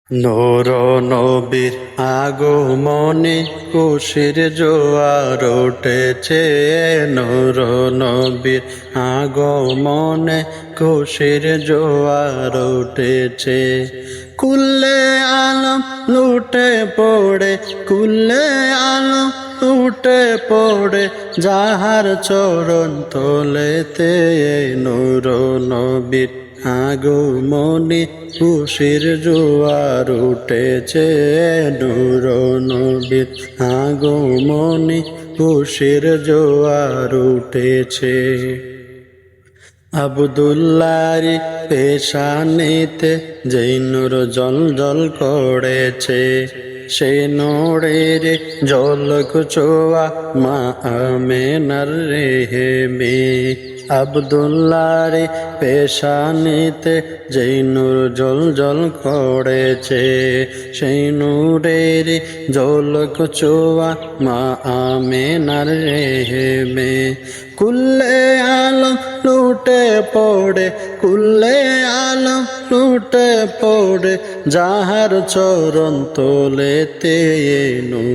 নূর নবীর আগমনে খুশির জোয়ার উঠেছে। নূর নবীর আগমনে খুশির জোয়ার উঠেছে। কুল্লে আলম লুটে পড়ে, কুল্লে আলম লুটে পড়ে, যাহার চরণ তলেতে নূর নবীর আগমনে খুশির জোয়ার উঠেছে। নূর নবীর আগমনে খুশির জোয়ার উঠেছে। আব্দুল্লাহর পেশানিতে যেই নূর জ্বল করেছে, সেই নূরের ঝলক ছোঁয়া মা আমেনার রেহেমে। আব্দুল্লাহর পেশানিতে যেই নূর জ্বল করেছে, সেই নূরের ঝলক ছোঁয়া মা আমেনার রেহেমে। কুল্লে আলম লুটে পড়ে, কুল্লে আলম লুটে পড়ে, যাহার চরণ তলেতে নূর।